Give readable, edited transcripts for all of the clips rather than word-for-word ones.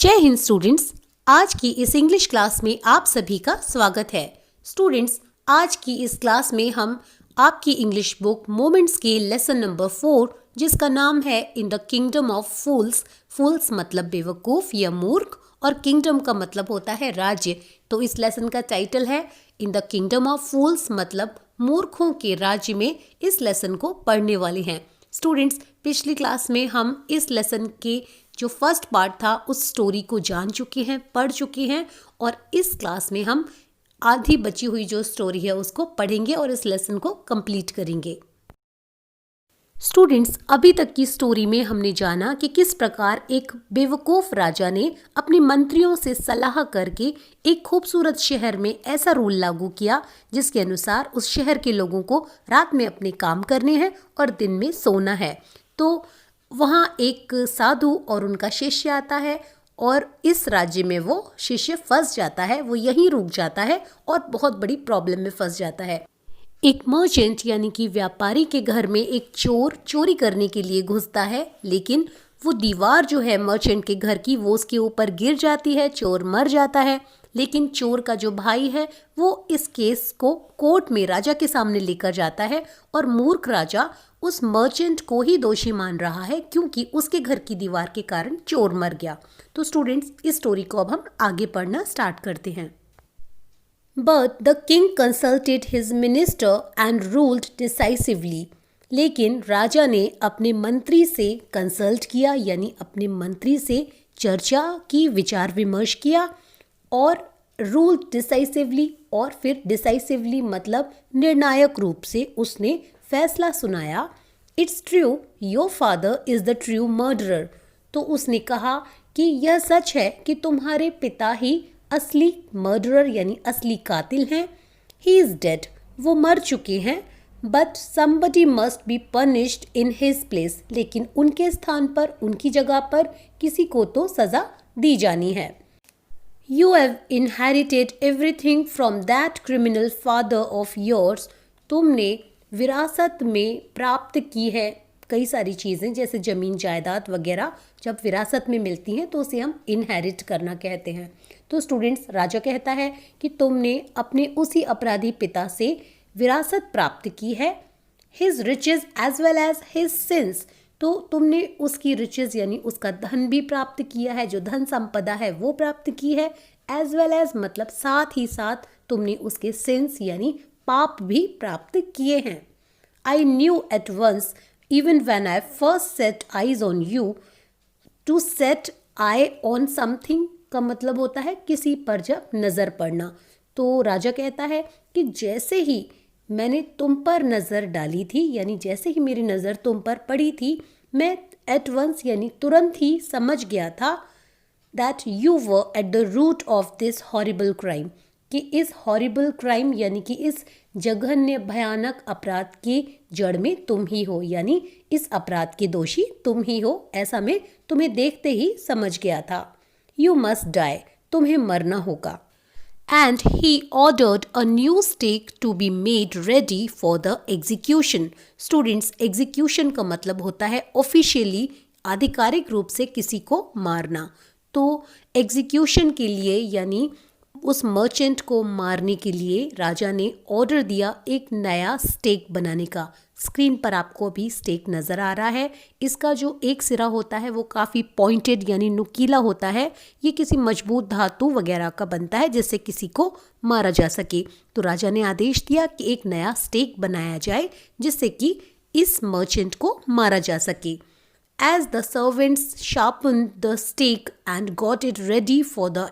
जय हिंद स्टूडेंट्स। आज की इस इंग्लिश क्लास में आप सभी का स्वागत है। स्टूडेंट्स, आज की इस क्लास में हम आपकी इंग्लिश बुक मोमेंट्स के लेसन नंबर 4 जिसका नाम है इन द किंगडम ऑफ फूल्स। फूल्स मतलब बेवकूफ़ या मूर्ख और किंगडम का मतलब होता है राज्य। तो इस लेसन का टाइटल है इन द किंगडम ऑफ फूल्स मतलब मूर्खों के राज्य में इस लेसन को पढ़ने वाले हैं। स्टूडेंट्स, पिछली क्लास में हम इस लेसन के जो फर्स्ट पार्ट था उस स्टोरी को जान चुके हैं, पढ़ चुके हैं और इस क्लास में हम आधी बची हुई जो स्टोरी है उसको पढ़ेंगे और इस लेसन को कंप्लीट करेंगे। स्टूडेंट्स, अभी तक की स्टोरी में हमने जाना कि किस प्रकार एक बेवकूफ़ राजा ने अपने मंत्रियों से सलाह करके एक खूबसूरत शहर में ऐसा रूल लागू किया जिसके अनुसार उस शहर के लोगों को रात में अपने काम करने हैं और दिन में सोना है। तो वहाँ एक साधु और उनका शिष्य आता है और इस राज्य में वो शिष्य फंस जाता है, वो यहीं रुक जाता है और बहुत बड़ी प्रॉब्लम में फंस जाता है। एक मर्चेंट यानी कि व्यापारी के घर में एक चोर चोरी करने के लिए घुसता है, लेकिन वो दीवार जो है मर्चेंट के घर की वो उसके ऊपर गिर जाती है, चोर मर जाता है। लेकिन चोर का जो भाई है वो इस केस को कोर्ट में राजा के सामने लेकर जाता है और मूर्ख राजा उस मर्चेंट को ही दोषी मान रहा है क्योंकि उसके घर की दीवार के कारण चोर मर गया। तो स्टूडेंट्स, इस स्टोरी को अब हम आगे पढ़ना स्टार्ट करते हैं। But the king consulted his minister and ruled decisively. लेकिन राजा ने अपने मंत्री से कंसल्ट किया यानी अपने मंत्री से चर्चा की, विचार विमर्श किया और रूल डिसाइसिवली, और फिर डिसाइसिवली मतलब निर्णायक रूप से उसने फैसला सुनाया। It's true your father is the true murderer. तो उसने कहा कि यह सच है कि तुम्हारे पिता ही असली मर्डरर यानी असली कातिल हैं। ही इज़ डेड, वो मर चुके हैं। But somebody must be punished in his place, लेकिन उनके स्थान पर, उनकी जगह पर किसी को तो सज़ा दी जानी है। You have inherited everything from that criminal father of yours. तुमने विरासत में प्राप्त की है कई सारी चीज़ें, जैसे ज़मीन जायदाद वगैरह जब विरासत में मिलती हैं तो उसे हम इनहेरिट करना कहते हैं। तो स्टूडेंट्स, राजा कहता है कि तुमने अपने उसी अपराधी पिता से विरासत प्राप्त की है। His riches as well as his sins. तो तुमने उसकी रिचेज यानी उसका धन भी प्राप्त किया है, जो धन संपदा है वो प्राप्त की है। एज वेल एज मतलब साथ ही साथ तुमने उसके सिंस यानी पाप भी प्राप्त किए हैं। I knew at once even when I first set eyes on you. To set eye on something का मतलब होता है किसी पर जब नज़र पड़ना। तो राजा कहता है कि जैसे ही मैंने तुम पर नज़र डाली थी यानी जैसे ही मेरी नज़र तुम पर पड़ी थी, मैं एट वंस यानी तुरंत ही समझ गया था that you were at the root of this horrible crime, कि इस हॉरिबल क्राइम यानी कि इस जघन्य भयानक अपराध की जड़ में तुम ही हो, यानी इस अपराध के दोषी तुम ही हो। ऐसा मैं तुम्हें देखते ही समझ गया था। यू मस्ट डाई, तुम्हें मरना होगा। And he ordered a new stake to be made ready for the execution. Students, execution का मतलब होता है ऑफिशियली, आधिकारिक रूप से किसी को मारना। तो एग्जीक्यूशन के लिए यानी उस मर्चेंट को मारने के लिए राजा ने ऑर्डर दिया एक नया स्टेक बनाने का। स्क्रीन पर आपको अभी स्टेक नज़र आ रहा है। इसका जो एक सिरा होता है वो काफ़ी पॉइंटेड यानी नुकीला होता है। ये किसी मजबूत धातु वगैरह का बनता है जिससे किसी को मारा जा सके। तो राजा ने आदेश दिया कि एक नया स्टेक बनाया जाए जिससे कि इस मर्चेंट को मारा जा सके। As the servants sharpened the stake and got it ready for the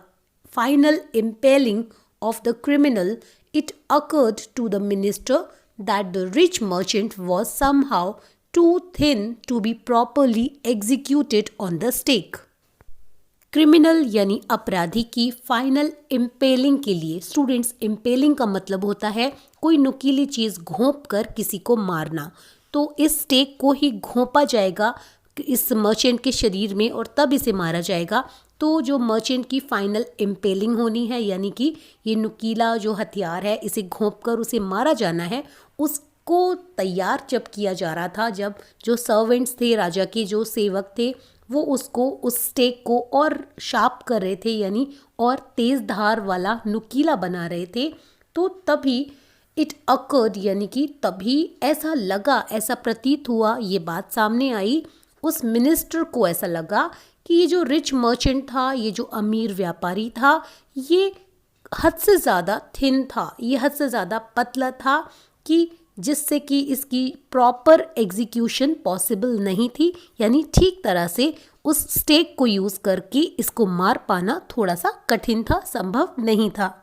final impaling of the criminal, it occurred to the minister that the rich merchant was somehow too thin to be properly executed on the stake. Criminal यानी अपराधी की final impelling के लिए, students, impelling का मतलब होता है कोई नुकीली चीज़ घोंप कर किसी को मारना। तो इस स्टेक को ही घोंपा जाएगा इस मर्चेंट के शरीर में और तब इसे मारा जाएगा। तो जो मर्चेंट की फाइनल इम्पेलिंग होनी है यानी कि ये नुकीला जो हथियार है इसे घोंप कर उसे मारा जाना है, उसको तैयार जब किया जा रहा था, जब जो सर्वेंट्स थे, राजा के जो सेवक थे, वो उसको उस स्टेक को और शार्प कर रहे थे, यानी और तेज़ धार वाला नुकीला बना रहे थे। तो तभी इट अकर्ड, यानी कि तभी ऐसा लगा, ऐसा प्रतीत हुआ, ये बात सामने आई, उस मिनिस्टर को ऐसा लगा कि ये जो रिच मर्चेंट था, ये जो अमीर व्यापारी था, ये हद से ज़्यादा थिन था, ये हद से ज़्यादा पतला था, कि जिससे कि इसकी प्रॉपर एग्जीक्यूशन पॉसिबल नहीं थी, यानी ठीक तरह से उस स्टेक को यूज़ करके इसको मार पाना थोड़ा सा कठिन था, संभव नहीं था।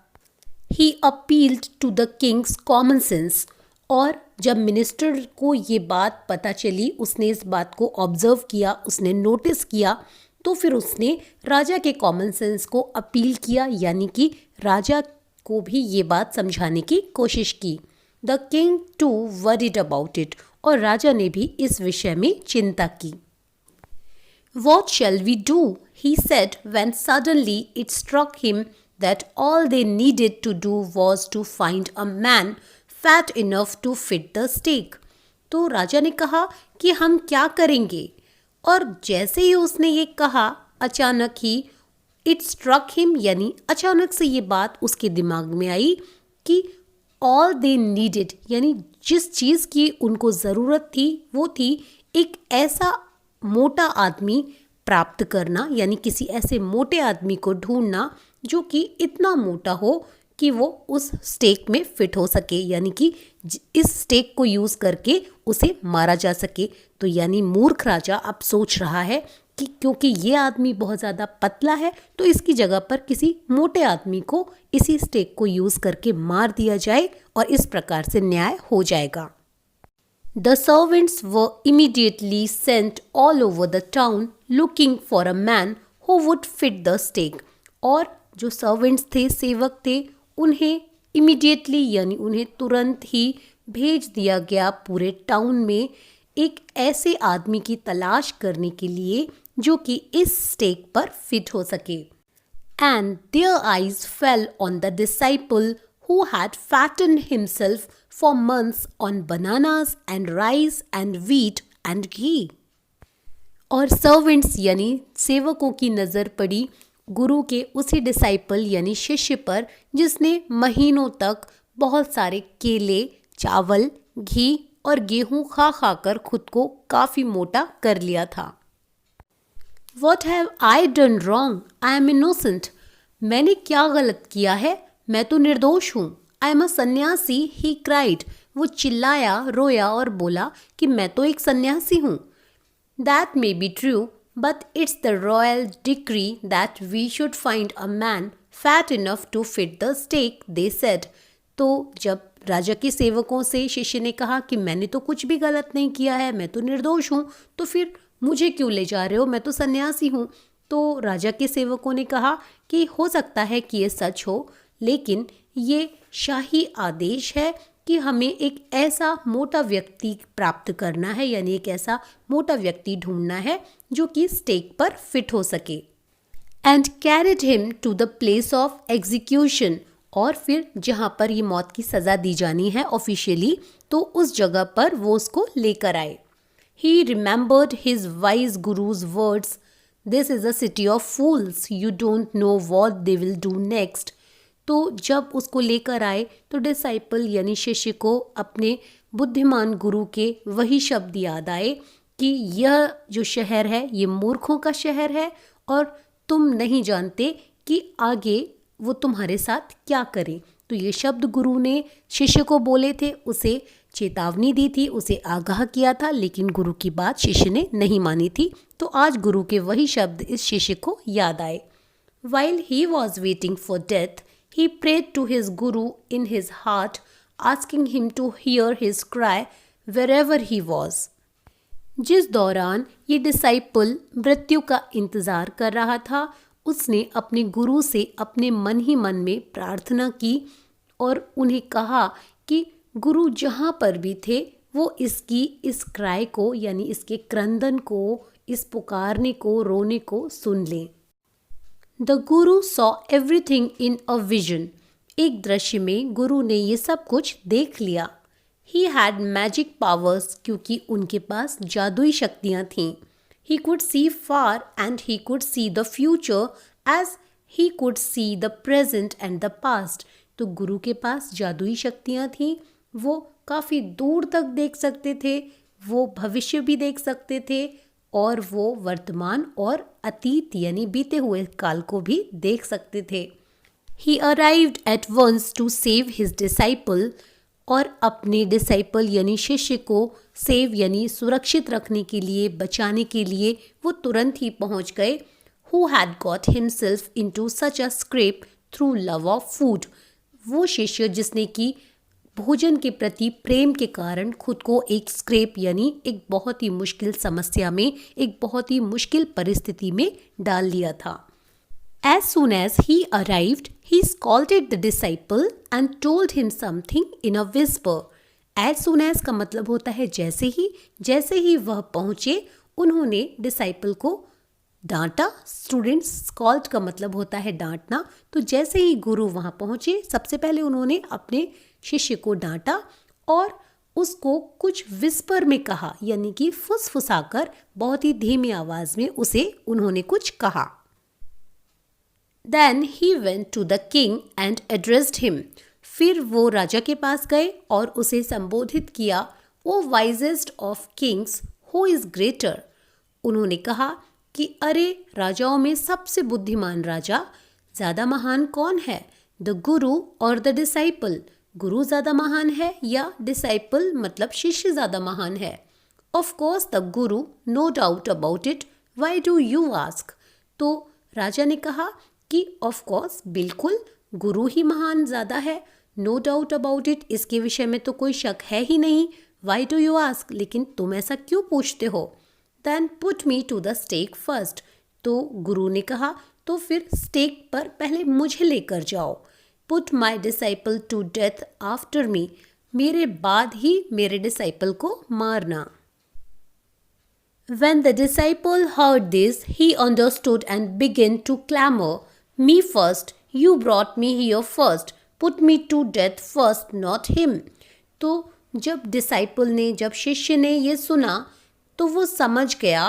He appealed to the king's common sense, और जब मिनिस्टर को ये बात पता चली, उसने इस बात को ऑब्जर्व किया, उसने नोटिस किया, तो फिर उसने राजा के कॉमन सेंस को अपील किया, यानी कि राजा को भी ये बात समझाने की कोशिश की। The king to worried about it, और राजा ने भी इस विषय में चिंता की। What shall we do? He said when suddenly it struck him that all they needed to do was to find a man fat enough to fit the stake. तो राजा ने कहा कि हम क्या करेंगे, और जैसे ही उसने ये कहा, अचानक ही इट स्ट्रक हिम, यानी अचानक से ये बात उसके दिमाग में आई कि ऑल दे नीडेड, यानी जिस चीज़ की उनको ज़रूरत थी वो थी एक ऐसा मोटा आदमी प्राप्त करना, यानी किसी ऐसे मोटे आदमी को ढूंढना जो कि इतना मोटा हो कि वो उस स्टेक में फिट हो सके, यानी कि इस स्टेक को यूज़ करके उसे मारा जा सके। तो यानी मूर्ख राजा अब सोच रहा है कि क्योंकि ये आदमी बहुत ज़्यादा पतला है, तो इसकी जगह पर किसी मोटे आदमी को इसी स्टेक को यूज़ करके मार दिया जाए और इस प्रकार से न्याय हो जाएगा। The servants were immediately sent all over the town looking for a man who would fit the stake. और जो सर्वेंट्स थे, सेवक थे, उन्हें इमीडिएटली, यानी उन्हें तुरंत ही भेज दिया गया पूरे टाउन में एक ऐसे आदमी की तलाश करने के लिए जो कि इस स्टेक पर फिट हो सके। And their eyes fell on the disciple who had fattened himself for months on bananas and rice and wheat and ghee. और सर्वेंट्स यानी सेवकों की नज़र पड़ी गुरु के उसी डिसाइपल यानी शिष्य पर जिसने महीनों तक बहुत सारे केले, चावल, घी और गेहूं खा खाकर खुद को काफ़ी मोटा कर लिया था। What have I done wrong? I am innocent. मैंने क्या गलत किया है? मैं तो निर्दोष हूँ। I am a सन्यासी, he cried. वो चिल्लाया, रोया और बोला कि मैं तो एक सन्यासी हूँ। That may be true, but it's the royal decree that we should find a man fat enough to fit the stake, they said. तो जब राजा के सेवकों से शिष्य ने कहा कि मैंने तो कुछ भी गलत नहीं किया है, मैं तो निर्दोष हूँ, तो फिर मुझे क्यों ले जा रहे हो, मैं तो सन्यासी हूँ। तो राजा के सेवकों ने कहा कि हो सकता है कि ये सच हो, लेकिन ये शाही आदेश है कि हमें एक ऐसा मोटा व्यक्ति प्राप्त करना है, यानी एक ऐसा मोटा व्यक्ति ढूंढना है जो कि स्टेक पर फिट हो सके। And carried him to the place of execution, और फिर जहाँ पर ये मौत की सज़ा दी जानी है ऑफिशियली, तो उस जगह पर वो उसको लेकर आए। He remembered his wise guru's words, this is a city of fools, you don't know what they will do next. तो जब उसको लेकर आए तो डिसाइपल यानी शिष्य को अपने बुद्धिमान गुरु के वही शब्द याद आए कि यह जो शहर है ये मूर्खों का शहर है और तुम नहीं जानते कि आगे वो तुम्हारे साथ क्या करें। तो ये शब्द गुरु ने शिष्य को बोले थे, उसे चेतावनी दी थी, उसे आगाह किया था, लेकिन गुरु की बात शिष्य ने नहीं मानी थी। तो आज गुरु के वही शब्द इस शिष्य को याद आए। While he was waiting for death, he prayed to his guru in his heart, asking him to hear his cry wherever he was. जिस दौरान ये डिसाइपल मृत्यु का इंतज़ार कर रहा था, उसने अपने गुरु से अपने मन ही मन में प्रार्थना की और उन्हें कहा कि गुरु जहाँ पर भी थे वो इसकी इस क्राई को यानी इसके क्रंदन को, इस पुकारने को, रोने को सुन लें। The Guru saw everything in a vision, एक दृश्य में गुरु ने ये सब कुछ देख लिया। ही हैड मैजिक पावर्स, क्योंकि उनके पास जादुई शक्तियाँ थीं। He could see far and he could see the future as he could see the present and the past. तो गुरु के पास जादुई शक्तियाँ थीं, वो काफ़ी दूर तक देख सकते थे, वो भविष्य भी देख सकते थे और वो वर्तमान और अतीत यानी बीते हुए काल को भी देख सकते थे. He arrived at once to save his disciple. और अपने डिसाइपल यानी शिष्य को सेव यानी सुरक्षित रखने के लिए, बचाने के लिए वो तुरंत ही पहुंच गए. Who had got himself into such a scrape through love of food. वो शिष्य जिसने कि भोजन के प्रति प्रेम के कारण खुद को एक स्क्रेप यानी एक बहुत ही मुश्किल समस्या में, एक बहुत ही मुश्किल परिस्थिति में डाल लिया था. As soon as he arrived, he scolded the disciple and told him something in a whisper. As soon as का मतलब होता है जैसे ही वह पहुँचे उन्होंने डिसाइपल को डांटा. स्टूडेंट्स, स्कॉल्ड का मतलब होता है डांटना. तो जैसे ही गुरु वहाँ पहुँचे सबसे पहले उन्होंने अपने शिष्य को डांटा और उसको कुछ विस्पर में कहा, यानी कि फुसफुसाकर बहुत ही धीमी आवाज़ में उसे उन्होंने कुछ कहा. Then he went to the king and addressed him. फिर वो राजा के पास गए और उसे संबोधित किया. O wisest of kings, who is greater? उन्होंने कहा कि अरे राजाओं में सबसे बुद्धिमान राजा, ज़्यादा महान कौन है, द गुरु और द डिसाइपल. गुरु ज़्यादा महान है या डिसाइपल मतलब शिष्य ज़्यादा महान है. Of course the guru, no doubt about it. Why do you ask? तो राजा ने कहा कि ऑफ कोर्स बिल्कुल गुरु ही महान ज़्यादा है. नो डाउट अबाउट इट, इसके विषय में तो कोई शक है ही नहीं. वाई डू यू आस्क, लेकिन तुम ऐसा क्यों पूछते हो. Then put me to the stake first. तो गुरु ने कहा तो फिर स्टेक पर पहले मुझे लेकर जाओ. Put my disciple to death after me, मेरे बाद ही मेरे डिसाइपल को मारना. When the disciple heard this, he understood and began to clamor. Me first, you brought me here first. Put me to death first, not him. तो जब disciple ने, जब शिष्य ने ये सुना तो वो समझ गया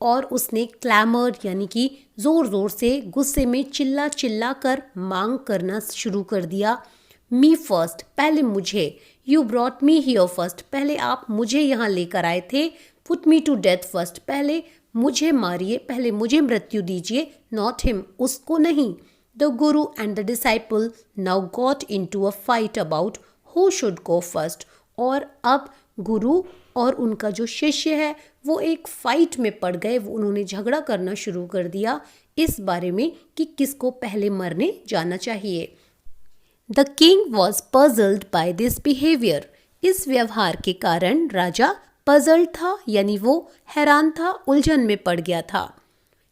और उसने क्लैमर यानी कि ज़ोर ज़ोर से गुस्से में चिल्ला चिल्ला कर मांग करना शुरू कर दिया. मी फर्स्ट, पहले मुझे. You brought me here first, पहले आप मुझे यहाँ लेकर आए थे. Put me to death first, पहले मुझे मारिए, पहले मुझे मृत्यु दीजिए. नॉट हिम, उसको नहीं. The Guru and the disciple now got into a fight about who should go first. और अब गुरु और उनका जो शिष्य है वो एक फाइट में पड़ गए. उन्होंने झगड़ा करना शुरू कर दिया इस बारे में कि किसको पहले मरने जाना चाहिए. The king was puzzled by this behaviour. इस व्यवहार के कारण राजा पजल्ड था यानी वो हैरान था, उलझन में पड़ गया था.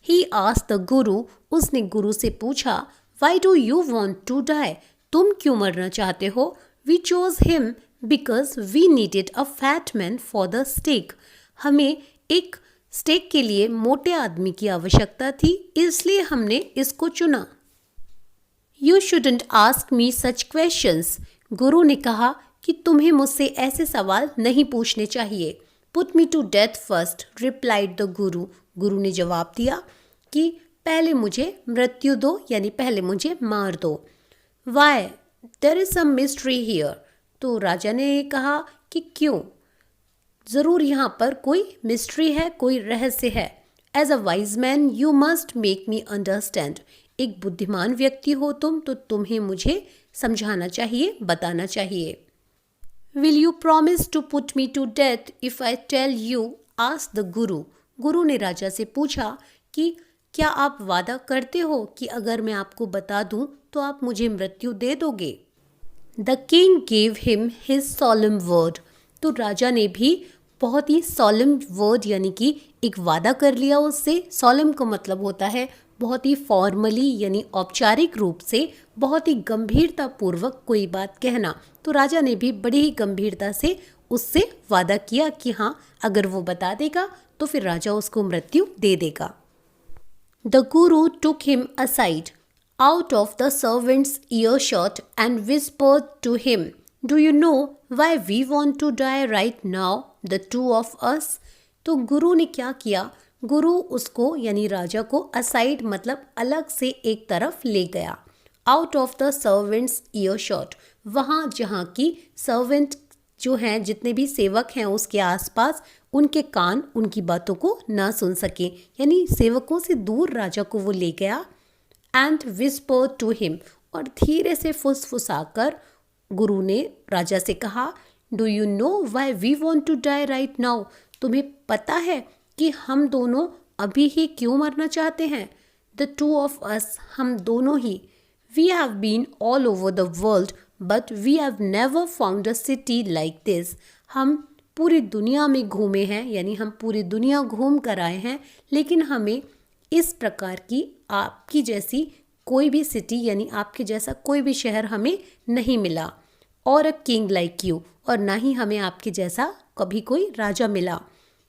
ही आस्क्ड द गुरु, उसने गुरु से पूछा, why do you want to die, तुम क्यों मरना चाहते हो. We chose him because we needed a fat man for the stake. हमें एक स्टेक के लिए मोटे आदमी की आवश्यकता थी, इसलिए हमने इसको चुना. You shouldn't ask me such questions. गुरु ने कहा कि तुम्हें मुझसे ऐसे सवाल नहीं पूछने चाहिए. Put me to death first, replied the guru. Guru ने जवाब दिया कि पहले मुझे मृत्यु दो यानी पहले मुझे मार दो. Why, there is some mystery here. तो राजा ने कहा कि क्यों, ज़रूर यहाँ पर कोई मिस्ट्री है, कोई रहस्य है. As a wise man you must make me understand. एक बुद्धिमान व्यक्ति हो तुम तो तुम्हें मुझे समझाना चाहिए, बताना चाहिए. Will you promise to put me to death if I tell you? asked the Guru. गुरु ने राजा से पूछा कि क्या आप वादा करते हो कि अगर मैं आपको बता दूं तो आप मुझे मृत्यु दे दोगे. The king gave him his solemn word. तो राजा ने भी बहुत ही solemn word यानी कि एक वादा कर लिया उससे. solemn का मतलब होता है बहुत ही फॉर्मली यानी औपचारिक रूप से, बहुत ही गंभीरता पूर्वक कोई बात कहना. तो राजा ने भी बड़ी ही गंभीरता से उससे वादा किया कि हाँ, अगर वो बता देगा तो फिर राजा उसको मृत्यु दे देगा. The Guru took him aside out of the servants earshot and whispered to him, Do you know why we want to die right now, the two of us? तो गुरु ने क्या किया, गुरु उसको यानी राजा को असाइड मतलब अलग से एक तरफ ले गया, out of the servants year shot, वहाँ जहाँ की सर्वेंट जो हैं, जितने भी सेवक हैं उसके आसपास, उनके कान उनकी बातों को ना सुन सके, यानी सेवकों से दूर राजा को वो ले गया। एंड विस्पर टू हिम, और धीरे से फुसफुसाकर गुरु ने राजा से कहा, do you know why we want to die right now, तुम्हें पता है कि हम दोनों अभी ही क्यों मरना चाहते हैं? द टू ऑफ अस, हम दोनों ही। We have been all over the world but we have never found a city like this, हम पूरी दुनिया में घूमे हैं, यानी हम पूरी दुनिया घूम कर आए हैं, लेकिन हमें इस प्रकार की आपकी जैसी कोई भी सिटी यानी आपके जैसा कोई भी शहर हमें नहीं मिला, और अ किंग लाइक यू, और ना ही हमें आपके जैसा कभी कोई राजा मिला।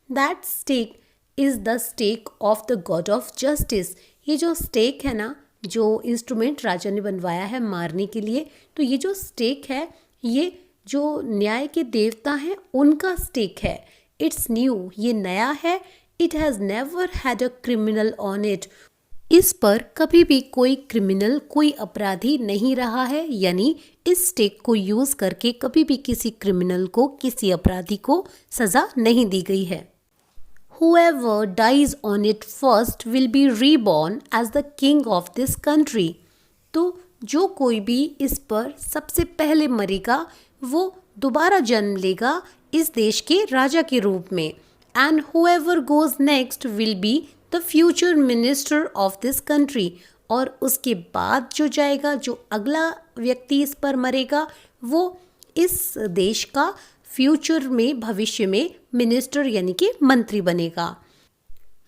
That stake is the stake of the god of justice, ये जो स्टेक है ना, जो इंस्ट्रूमेंट राजा ने बनवाया है मारने के लिए, तो ये जो स्टेक है ये जो न्याय के देवता हैं उनका स्टेक है। इट्स न्यू, ये नया है। It has never had a criminal on it, इस पर कभी भी कोई क्रिमिनल, कोई अपराधी नहीं रहा है, यानी इस स्टेक को यूज़ करके कभी भी किसी क्रिमिनल को, किसी अपराधी को सज़ा नहीं दी गई है। Whoever dies on it first will be reborn as the king of this country, तो जो कोई भी इस पर सबसे पहले मरेगा वो दोबारा जन्म लेगा इस देश के राजा के रूप में। And whoever goes next will be the future minister of this country, और उसके बाद जो जाएगा, जो अगला व्यक्ति इस पर मरेगा, वो इस देश का फ्यूचर में, भविष्य में मिनिस्टर यानी कि मंत्री बनेगा।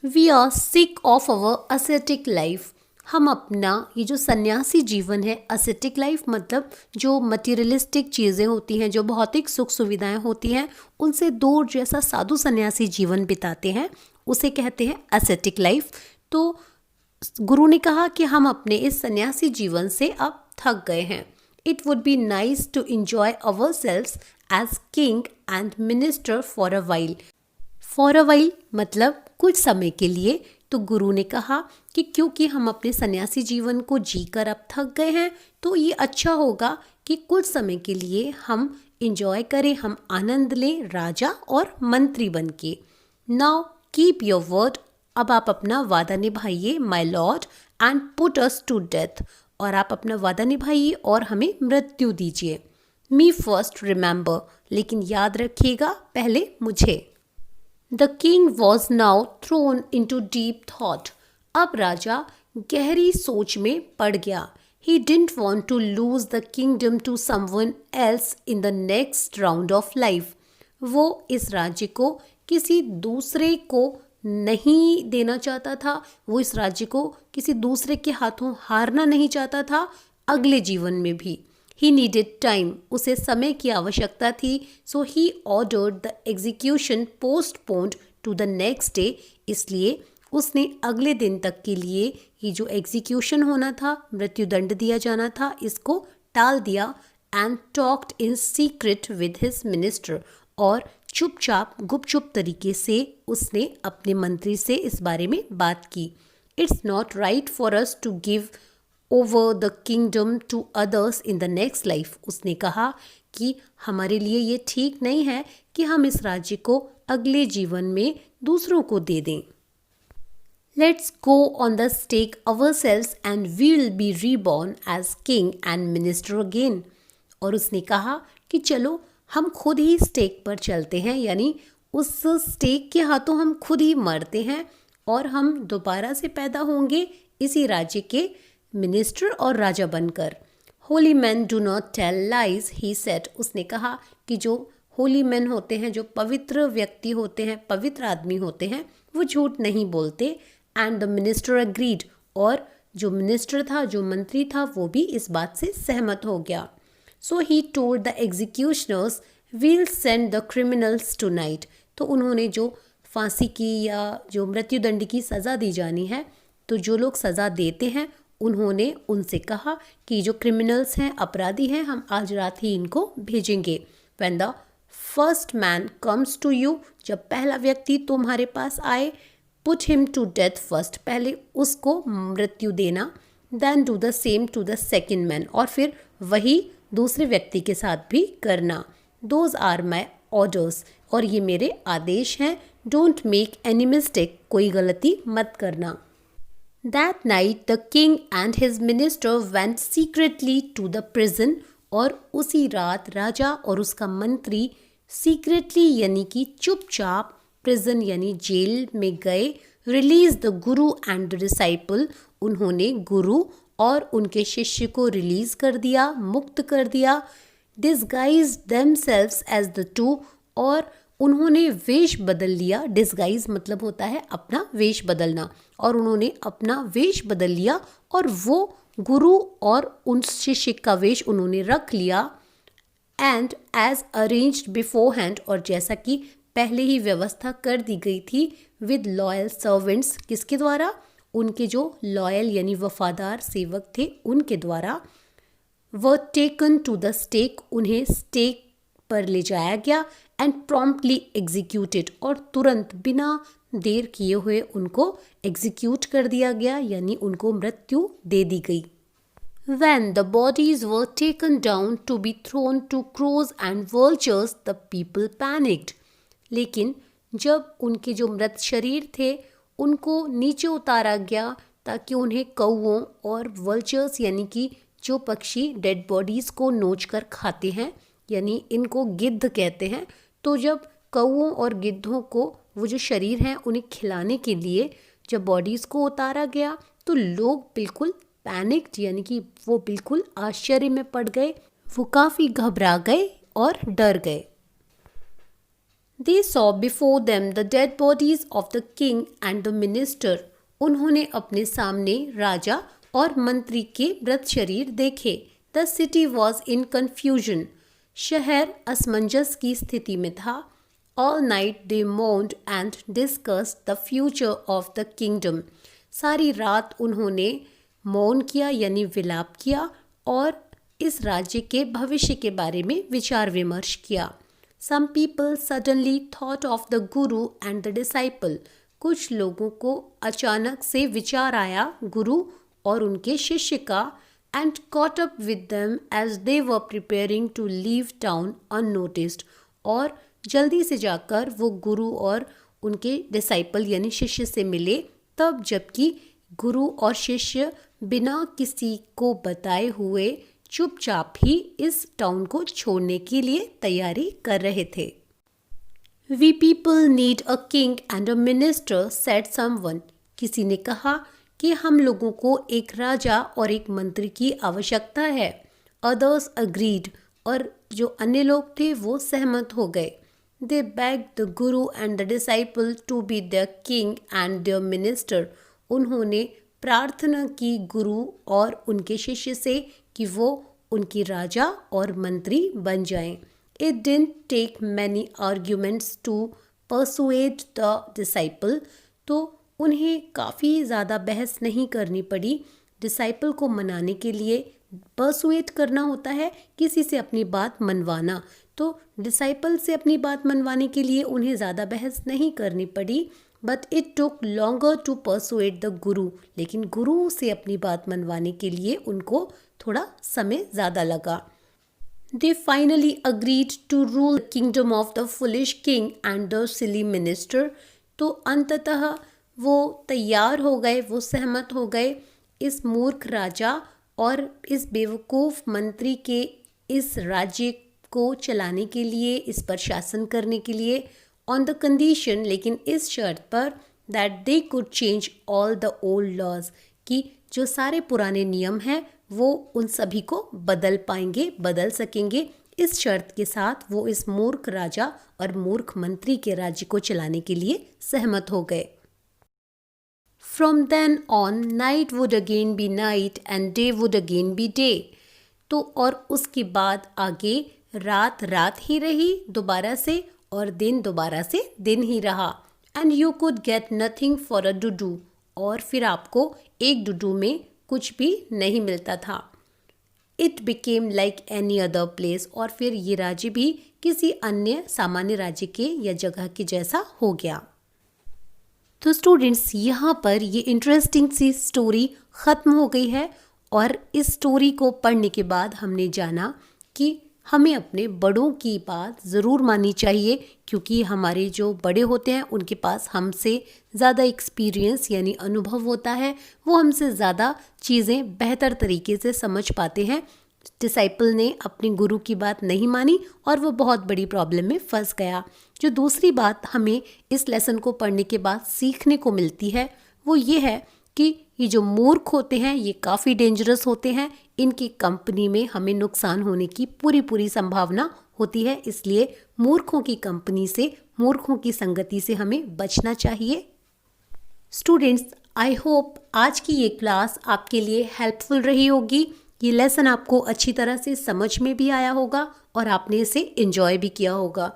We are sick of our ascetic life, हम अपना ये जो सन्यासी जीवन है, असेटिक लाइफ मतलब जो मटीरियलिस्टिक चीज़ें होती हैं, जो भौतिक सुख सुविधाएं होती हैं, उनसे दूर जैसा साधु सन्यासी जीवन बिताते हैं, उसे कहते हैं असेटिक लाइफ। तो गुरु ने कहा कि हम अपने इस सन्यासी जीवन से अब थक गए हैं। It would be nice to enjoy ourselves as king and minister for a while. For a while मतलब कुछ समय के लिए। तो गुरु ने कहा कि क्योंकि हम अपने सन्यासी जीवन को जीकर अब थक गए हैं, तो ये अच्छा होगा कि कुछ समय के लिए हम इंजॉय करें, हम आनंद लें राजा और मंत्री बन के। नाउ कीप योर वर्ड, अब आप अपना वादा निभाइए, my lord, and put us to death, और आप अपना वादा निभाइए और हमें मृत्यु दीजिए। मी फर्स्ट रिमेंबर, लेकिन याद रखिएगा पहले मुझे। The king was now thrown into deep thought, अब राजा गहरी सोच में पड़ गया। He didn't want to lose the kingdom to someone else in the next round of life, वो इस राज्य को किसी दूसरे को नहीं देना चाहता था, वो इस राज्य को किसी दूसरे के हाथों हारना नहीं चाहता था अगले जीवन में भी। ही नीडेड टाइम, उसे समय की आवश्यकता थी। So he ordered the execution postponed to the next day, इसलिए उसने अगले दिन तक के लिए ये जो एग्जीक्यूशन होना था, मृत्युदंड दिया जाना था, इसको टाल दिया। And talked in secret with his minister, और चुपचाप गुपचुप तरीके से उसने अपने मंत्री से इस बारे में बात की। It's not right for us to give over the kingdom to others in the next life, उसने कहा कि हमारे लिए ये ठीक नहीं है कि हम इस राज्य को अगले जीवन में दूसरों को दे दें। Let's go on the stake ourselves and we will be reborn as king and minister again, और उसने कहा कि चलो हम खुद ही स्टेक पर चलते हैं, यानी उस स्टेक के हाथों हम खुद ही मरते हैं और हम दोबारा से पैदा होंगे इसी राज्य के मिनिस्टर और राजा बनकर। Holy man do not tell lies, he said, उसने कहा कि जो होली मैन होते हैं, जो पवित्र व्यक्ति होते हैं, पवित्र आदमी होते हैं, वो झूठ नहीं बोलते। एंड द मिनिस्टर अग्रीड, और जो मिनिस्टर था, जो मंत्री था, वो भी इस बात से सहमत हो गया। So he told the executioners we'll send the criminals tonight, तो उन्होंने जो फांसी की या जो मृत्युदंड की सज़ा दी जानी है, तो जो लोग सज़ा देते हैं उन्होंने उनसे कहा कि जो क्रिमिनल्स हैं, अपराधी हैं, हम आज रात ही इनको भेजेंगे। When the first man comes to you, जब पहला व्यक्ति तुम्हारे पास आए, put him to death first, पहले उसको मृत्यु देना, then do the same to the second man, और फिर वही दूसरे व्यक्ति के साथ भी करना। दोज आर माई ऑर्डर्स, और ये मेरे आदेश हैं। डोंट मेक एनी मिस्टेक, कोई गलती मत करना। That night the king and his minister went secretly to the prison, और उसी रात राजा और उसका मंत्री सीक्रेटली यानी कि चुपचाप प्रिजन यानी जेल में गए। Release the Guru and the disciple, उन्होंने गुरु और उनके शिष्य को रिलीज कर दिया, मुक्त कर दिया। Disguise themselves as the two, और उन्होंने वेश बदल लिया। डिस्गाइज मतलब होता है अपना वेश बदलना, और उन्होंने अपना वेश बदल लिया और वो गुरु और उन शिष्य का वेश उन्होंने रख लिया। And as arranged beforehand, और जैसा कि पहले ही व्यवस्था कर दी गई थी, विद लॉयल सर्वेंट्स, किसके द्वारा? उनके जो लॉयल यानी वफादार सेवक थे उनके द्वारा। Were taken to the stake, उन्हें स्टेक पर ले जाया गया। एंड प्रॉम्प्टली एग्जीक्यूटेड, और तुरंत बिना देर किए हुए उनको एग्जीक्यूट कर दिया गया यानी उनको मृत्यु दे दी गई। When the bodies were taken down to be thrown to crows and vultures, the people panicked. लेकिन जब उनके जो मृत शरीर थे उनको नीचे उतारा गया ताकि उन्हें कौओं और वल्चर्स यानी कि जो पक्षी डेड बॉडीज़ को नोच कर खाते हैं, यानी इनको गिद्ध कहते हैं, तो जब कौओं और गिद्धों को वो जो शरीर हैं उन्हें खिलाने के लिए जब बॉडीज़ को उतारा गया तो लोग बिल्कुल पैनिक्ड यानी कि वो बिल्कुल आश्चर्य में पड़ गए, वो काफ़ी घबरा गए और डर गए। They saw before them the dead bodies of the king and the minister. उन्होंने अपने सामने राजा और मंत्री के मृत शरीर देखे। The city was in confusion. शहर असमंजस की स्थिति में था। All night they mourned and discussed the future of the kingdom. सारी रात उन्होंने मौन किया यानी विलाप किया और इस राज्य के भविष्य के बारे में विचार विमर्श किया। Some people suddenly thought of the guru and the disciple. कुछ लोगों को अचानक से विचार आया गुरु और उनके शिष्य का, and caught up with them as they were preparing to leave town unnoticed. और जल्दी से जाकर वो गुरु और उनके डिसाइपल यानी शिष्य से मिले, तब जबकि गुरु और शिष्य बिना किसी को बताए हुए चुपचाप ही इस टाउन को छोड़ने के लिए तैयारी कर रहे थे। We people need a king and a minister, said someone. किसी ने कहा कि हम लोगों को एक राजा और एक मंत्री की आवश्यकता है। Others agreed, और जो अन्य लोग थे वो सहमत हो गए। They begged the guru and the disciple to be their king and their minister. उन्होंने प्रार्थना की गुरु और उनके शिष्य से कि वो उनकी राजा और मंत्री बन जाएं। It didn't take many arguments to persuade the disciple. तो उन्हें काफ़ी ज़्यादा बहस नहीं करनी पड़ी डिसाइपल को मनाने के लिए। परसुएट करना होता है किसी से अपनी बात मनवाना, तो डिसाइपल से अपनी बात मनवाने के लिए उन्हें ज़्यादा बहस नहीं करनी पड़ी। But it took longer to persuade the guru, लेकिन गुरु से अपनी बात मनवाने के लिए उनको थोड़ा समय ज़्यादा लगा। They finally agreed to rule the kingdom of the foolish king and the silly minister. तो अंततः वो तैयार हो गए, वो सहमत हो गए इस मूर्ख राजा और इस बेवकूफ़ मंत्री के इस राज्य को चलाने के लिए, इस पर शासन करने के लिए, ऑन द कंडीशन, लेकिन इस शर्त पर that they could change all the old laws, कि जो सारे पुराने नियम हैं वो उन सभी को बदल पाएंगे, बदल सकेंगे। इस शर्त के साथ वो इस मूर्ख राजा और मूर्ख मंत्री के राज्य को चलाने के लिए सहमत हो गए। From then on night would again be night and day would again be day. तो और उसके बाद आगे रात रात ही रही दोबारा से और दिन दोबारा से दिन ही रहा। And you could get nothing for a duddu, और फिर आपको एक डुडू में कुछ भी नहीं मिलता था। It became like any other place, और फिर ये राज्य भी किसी अन्य सामान्य राज्य के या जगह के जैसा हो गया। तो स्टूडेंट्स, यहाँ पर ये इंटरेस्टिंग सी स्टोरी ख़त्म हो गई है और इस स्टोरी को पढ़ने के बाद हमने जाना कि हमें अपने बड़ों की बात ज़रूर माननी चाहिए, क्योंकि हमारे जो बड़े होते हैं उनके पास हमसे ज़्यादा एक्सपीरियंस यानी अनुभव होता है। वो हमसे ज़्यादा चीज़ें बेहतर तरीके से समझ पाते हैं। डिसाइपल ने अपने गुरु की बात नहीं मानी और वो बहुत बड़ी प्रॉब्लम में फंस गया। जो दूसरी बात हमें इस लेसन को पढ़ने के बाद सीखने को मिलती है वो ये है कि ये जो मूर्ख होते हैं ये काफ़ी डेंजरस होते हैं। इनकी कंपनी में हमें नुकसान होने की पूरी संभावना होती है, इसलिए मूर्खों की कंपनी से, मूर्खों की संगति से हमें बचना चाहिए। स्टूडेंट्स, आई होप आज की ये क्लास आपके लिए हेल्पफुल रही होगी। ये लेसन आपको अच्छी तरह से समझ में भी आया होगा और आपने इसे एंजॉय भी किया होगा।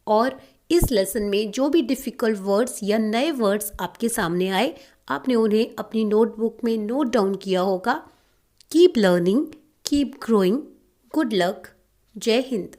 और इस लेसन में जो भी डिफ़िकल्ट वर्ड्स या नए वर्ड्स आपके सामने आए, आपने उन्हें अपनी नोटबुक में नोट डाउन किया होगा। Keep learning, keep growing. Good luck. जय हिंद।